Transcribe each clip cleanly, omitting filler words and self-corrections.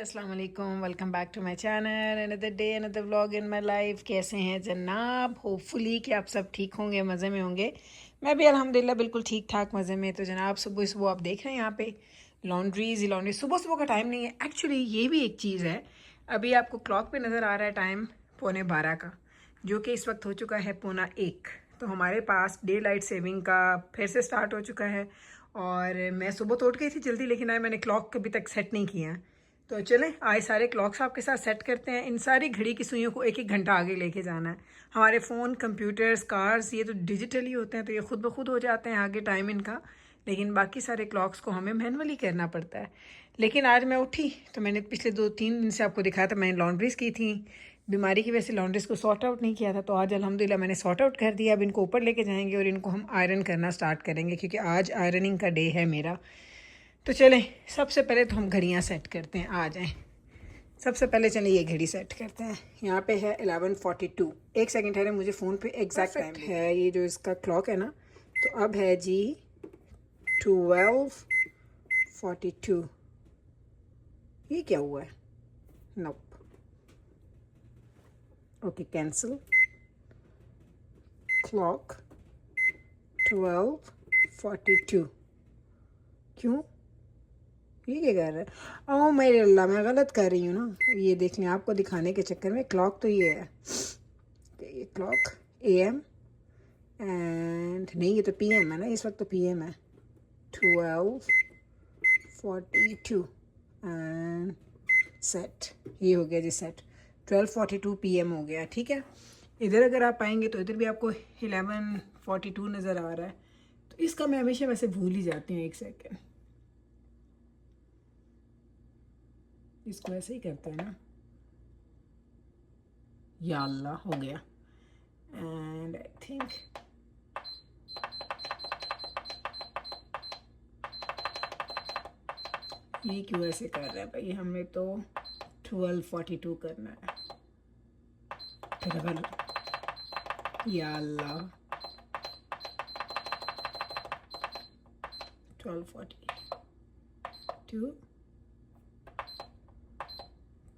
अस्सलाम वालेकुम, welcome back to my channel. Another day another vlog in my life. कैसे हैं जनाब? होपफुली कि आप सब ठीक होंगे, मज़े में होंगे। मैं भी अल्हम्दुलिल्लाह बिल्कुल ठीक ठाक मज़े में। तो जनाब सुबह सुबह आप देख रहे हैं यहाँ पे लॉन्ड्री सुबह सुबह का टाइम नहीं है एक्चुअली। ये भी एक चीज़ है, अभी आपको क्लॉक पे नज़र आ रहा है टाइम 11:15 का, जो कि इस वक्त हो चुका है 11:45। तो हमारे पास डे लाइट सेविंग का फिर से स्टार्ट हो चुका है। और मैं सुबह तो उठ गई थी जल्दी, लेकिन आज मैंने क्लॉक अभी तक सेट नहीं किया है। तो चलें आज सारे क्लॉक्स आपके साथ सेट करते हैं। इन सारी घड़ी की सुइयों को एक एक घंटा आगे लेके जाना है। हमारे फ़ोन, कंप्यूटर्स, कार्स ये तो डिजिटली होते हैं, तो ये खुद ब खुद हो जाते हैं आगे टाइम इनका। लेकिन बाकी सारे क्लॉक्स को हमें मैनुअली करना पड़ता है। लेकिन आज मैं उठी तो मैंने पिछले 2-3 दिन से आपको दिखाया था, मैंने लॉन्ड्रीज़ की थी। बीमारी की वजह से लॉन्ड्रीज़ को सॉर्ट आउट नहीं किया था, तो आज अल्हम्दुलिल्लाह मैंने सॉर्ट आउट कर दिया। अब इनको ऊपर लेके जाएंगे और इनको हम आयरन करना स्टार्ट करेंगे, क्योंकि आज आयरनिंग का डे है मेरा। तो चलें सबसे पहले तो हम घड़ियाँ सेट करते हैं। आ जाएं, सबसे पहले चलें ये घड़ी सेट करते हैं। यहाँ पे है 11:42। एक सेकंड ठहरे, मुझे फ़ोन पे एग्जैक्ट टाइम है ये जो इसका क्लॉक है ना। तो अब है जी 12:42। ये क्या हुआ है? नोप। Okay, cancel. क्लॉक 12:42। क्यों ये क्या कर रहा है? ओह मेरे अल्लाह, मैं गलत कर रही हूँ ना। ये देख लें, आपको दिखाने के चक्कर में क्लॉक तो ये है, ये क्लॉक AM एंड नहीं, ये तो PM है ना, इस वक्त तो PM है। 12:42 एंड सेट। ये हो गया जी सेट। 12:42 PM हो गया, ठीक है। इधर अगर आप आएंगे तो इधर भी आपको 11:42 नज़र आ रहा है। तो इसका मैं हमेशा वैसे भूल ही जाती हूँ। एक सेकेंड, इसको ऐसे ही करते हैं ना। या अल्लाह, हो गया। एंड आई थिंक ये क्यों ऐसे कर रहा है भाई? हमें तो 12:42 करना है। फिर अगर या अल्लाह 12:42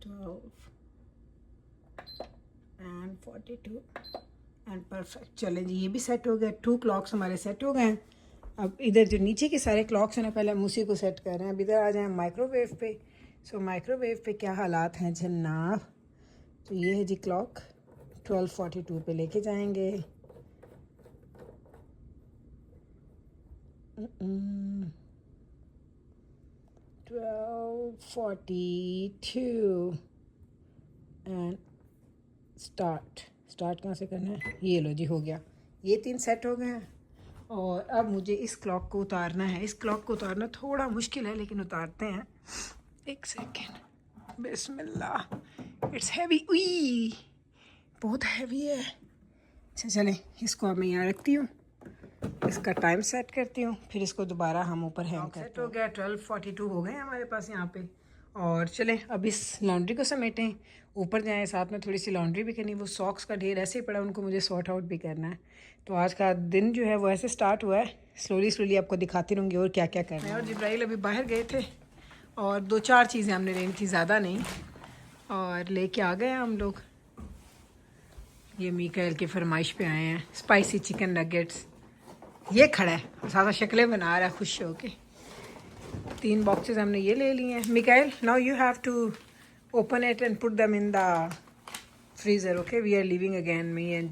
12 एंड 42 एंड परफेक्ट। चलें जी, ये भी सेट हो गया। 2 क्लॉक्स हमारे सेट हो गए हैं। अब इधर जो नीचे के सारे क्लॉक्स हैं ना, पहले हम उसी को सेट कर रहे हैं। अब इधर आ जाएं माइक्रोवेव पे। सो माइक्रोवेव पे क्या हालात हैं जनाब? तो ये है जी क्लॉक 12:42 पे लेके जाएंगे। 12:42 एंड स्टार्ट कहाँ से करना है? ये लो जी, हो गया। ये 3 सेट हो गए हैं। और अब मुझे इस क्लॉक को उतारना है। इस क्लॉक को उतारना थोड़ा मुश्किल है, लेकिन उतारते हैं। एक सेकेंड, बिस्मिल्लाह। इट्स हैवी, उई बहुत हैवी है। अच्छा चलें, इसको अब मैं यहाँ रखती हूँ, इसका टाइम सेट करती हूँ, फिर इसको दोबारा हम ऊपर हैंग करते हैं। सेट हो गया, 12:42 हो गए हमारे पास यहाँ पे। और चलें अब इस लॉन्ड्री को समेटें, ऊपर जाएं। साथ में थोड़ी सी लॉन्ड्री भी करनी। वो सॉक्स का ढेर ऐसे ही पड़ा, उनको मुझे सॉर्ट आउट भी करना है। तो आज का दिन जो है वो ऐसे स्टार्ट हुआ है। स्लोली आपको दिखाती रहूँगी और क्या क्या करना है। और जिब्राइल अभी बाहर गए थे और 2-4 चीज़ें हमने लेनी थी, ज़्यादा नहीं, और लेके आ गए हम लोग। ये मीकाइल की फरमाइश पे आए हैं, स्पाइसी चिकन नगेट्स। ये खड़ा है और सारा शक्लें बना रहा है खुश होके। 3 बॉक्सेस हमने ये ले लिए हैं। Mikail, now you have to open it and put them in the freezer, okay? We are leaving again, me and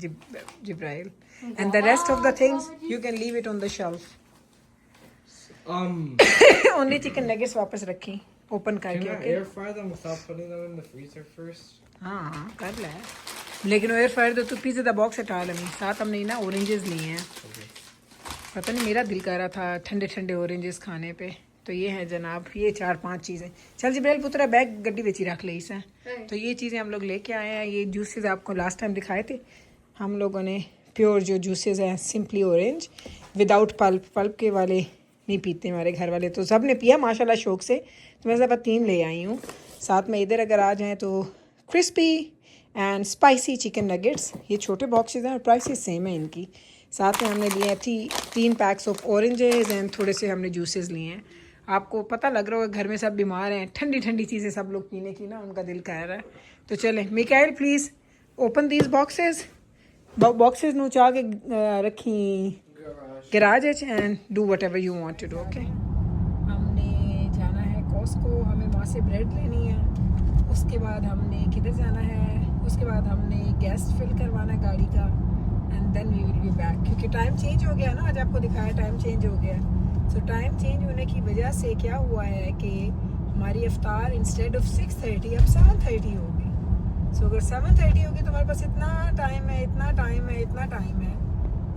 Jibrail, and the rest of the things you can leave it on the shelf. Only chicken nuggets वापस रखी open करके, okay? Air fry them without putting them in the freezer first? हाँ कर ले, लेकिन air fryer तो pizza the box हटा लेंगे। साथ हमने ना ऑरेंजेस लिए हैं। पता नहीं, मेरा दिल कर रहा था ठंडे ठंडे ऑरेंजेस खाने पे। तो ये है जनाब, ये 4-5 चीज़ें। चल जिब्राइल पुत्रा, बैग गड्डी बेची रख ले इसे। तो ये चीज़ें हम लोग लेके आए हैं। ये जूसेस आपको लास्ट टाइम दिखाए थे हम लोगों ने, प्योर जो जूसेस हैं, सिंपली ऑरेंज विदाउट पल्प के वाले नहीं पीते हमारे घर वाले, तो सब ने पिया माशाल्लाह शौक से। तो मैं सब 3 ले आई हूँ। साथ में इधर अगर आ जाएँ तो crispy and spicy chicken nuggets, ये छोटे बॉक्सेस हैं और प्राइसेस सेम है इनकी। साथ में हमने लिए थी 3 पैक्स ऑफ ऑरेंजेस एंड थोड़े से हमने जूसेस लिए हैं। आपको पता लग रहा होगा घर में सब बीमार हैं, ठंडी ठंडी चीज़ें सब लोग पीने की ना उनका दिल कह रहा है। तो चले Mikail please open these boxes boxes नु चाह के रखी garage and do whatever you want to do. Okay, हमने जाना है कॉस्को, हमें वहाँ से ब्रेड लेनी है, उसके बाद हमने किधर जाना है, उसके बाद हमने गैस फिल करवाना है गाड़ी का and then we will be back, क्योंकि टाइम चेंज हो गया ना, आज आपको दिखाया टाइम चेंज हो गया। सो टाइम चेंज होने की वजह से क्या हुआ है कि हमारी अफ्तार इंस्टेड ऑफ 6:30 अब 7:30 होगी। सो अगर 7:30 होगी तो हमारे पास इतना टाइम है, इतना टाइम है, इतना टाइम है।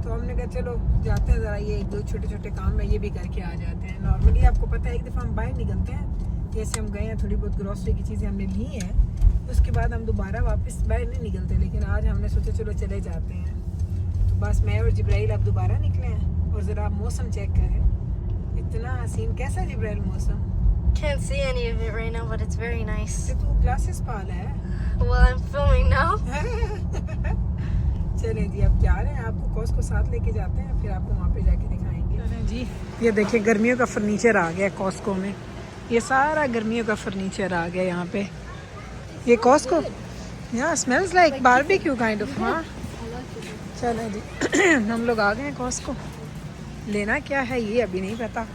तो हमने कहा चलो जाते हैं ज़रा, ये एक दो छोटे छोटे काम है ये भी करके आ जाते हैं। नॉर्मली आपको पता है एक दफ़ा हम बाहर निकलते हैं, जैसे हम गए हैं थोड़ी बहुत ग्रॉसरी की चीज़ें हमने ली हैं, उसके बाद हम दोबारा वापस बाहर नहीं निकलते, लेकिन आज हमने सोचा चलो चले जाते हैं। तो बस मैं और जिब्राइल अब दोबारा निकले हैं और ज़रा आप मौसम चेक करें, इतना हसीन। कैसा जिब्राइल मौसम? Can't see any of it right now, but it's very nice. तो तू ग्लासेस पा है। Well, I'm filming now. चले जी अब जा रहे हैं, आपको कॉस्को साथ लेके जाते हैं, फिर आपको वहाँ पे जाके दिखाएंगे। चलें जी, ये देखिए गर्मियों का फर्नीचर आ गया कॉस्को में, ये सारा गर्मियों का फर्नीचर आ गया यहाँ पे। ये कॉस्को या smells like barbecue kind of. हाँ चलें जी हम लोग आ गए हैं कॉस्को। लेना क्या है ये अभी नहीं पता।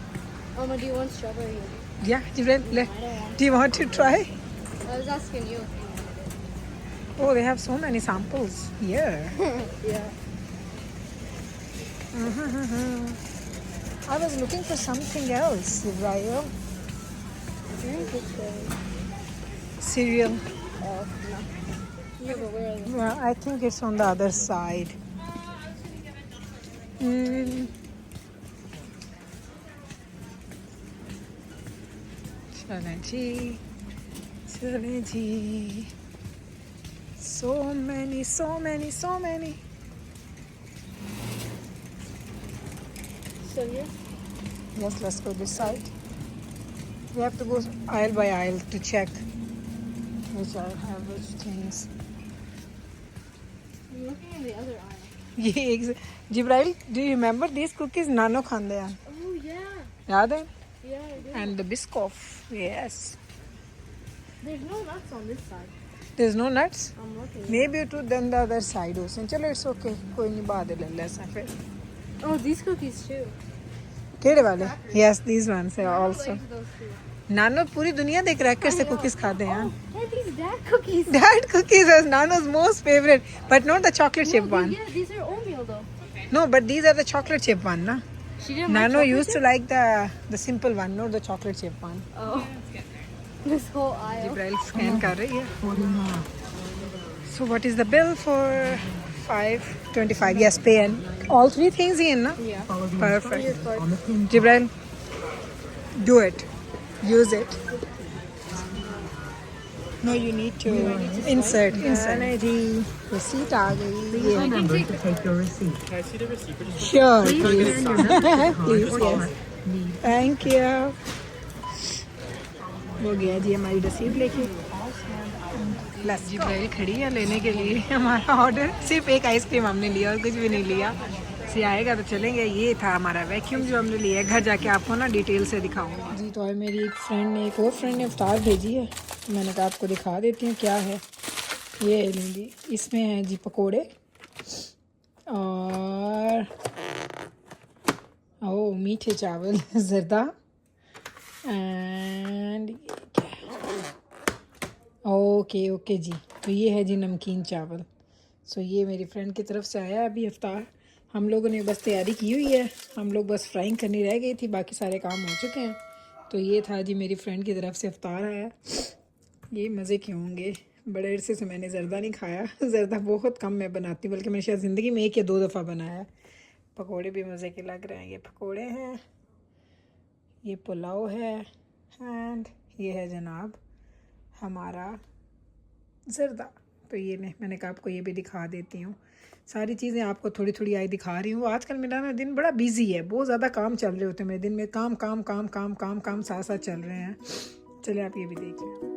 Mama, do you want strawberry? या जिब्राइल, do you want to try? I was asking you if you wanted it. Oh, they have so many samples here. Yeah. I was looking for something else, Jibrail. Drink it then. Cereal. Oh, no. Yeah, but where are they? Well, I think it's on the other side. चलें जी, चलें जी। So many, so many, so many. So here? Yes, let's go this side. We have to go aisle by aisle to check which aisle have which things. I'm looking in the other aisle. ये जिब्राइल, do you remember these cookies नानो खांदे हैं, Oh, yeah. याद है? Yeah, I do. And the Biscoff, yes. There's no nuts on this side. There's no nuts. I'm looking. Maybe to then the other side also. चलो it's okay, कोई नहीं बाद ले ले ऐसा फिर। Oh, these cookies too. केड़े वाले? Yes, these ones are I also. like those too. नानो पूरी दुनिया दे क्रैकर से I know. cookies खाते हैं। Oh, hey, these dad cookies. Dad cookies is Nano's most favorite, but not the chocolate chip No, one. yeah, these are oatmeal though. No, but these are the chocolate chip one, na? She didn't Nano like used to chocolate like the simple one, not the chocolate chip one. chip? Oh. This whole aisle. Jibrail scan कर रही है. So what is the bill for 525? Yes, pay and all three things in, na? Yeah. Perfect. Jibrail, do it. Use it. No, you need to insert. नहीं जी, receipt आ गई. Remember to take your receipt. Can I see the receipt? Or just Sure, Please please. scan your receipt Please, card or yes. need Thank you. हो गया जी हमारी रसीद लेके। Plus जिब्राइल खड़ी है लेने के लिए हमारा ऑर्डर। सिर्फ एक आइसक्रीम हमने लिया और कुछ भी नहीं लिया। से आएगा तो चलेंगे। ये था हमारा वैक्यूम जो हमने लिया है। घर जाके आपको ना डिटेल से दिखाऊंगी जी। तो आज मेरी एक फ्रेंड ने, एक और फ्रेंड ने अवतार भेजी है। मैंने कहा आपको दिखा देती हूँ क्या है। ये लें जी, इसमें है जी पकोड़े और ओ मीठे चावल जर्दा एंड ओके ओके जी। तो ये है जी नमकीन चावल। सो ये मेरी फ्रेंड की तरफ से आया है अभी अफ्तार। हम लोगों ने बस तैयारी की हुई है। हम लोग बस फ्राइंग करनी रह गई थी, बाकी सारे काम हो चुके हैं। तो ये था जी मेरी फ्रेंड की तरफ से अफ्तार आया। ये मज़े के होंगे। बड़े अरसे से मैंने जर्दा नहीं खाया। जर्दा बहुत कम मैं बनाती हूँ, बल्कि मैंने शायद ज़िंदगी में 1 या 2 दफ़ा बनाया। पकोड़े भी मज़े के लग रहे हैं। ये पकोड़े हैं, ये पुलाव है एंड ये है जनाब हमारा जर्दा। तो ये मैंने कहा आपको ये भी दिखा देती हूँ। सारी चीज़ें आपको थोड़ी थोड़ी आई दिखा रही हूँ। आजकल मेरा ना दिन बड़ा बिजी है, बहुत ज़्यादा काम चल रहे होते हैं मेरे दिन में। काम काम काम काम काम काम साथ साथ चल रहे हैं। चलिए आप ये भी देख लें।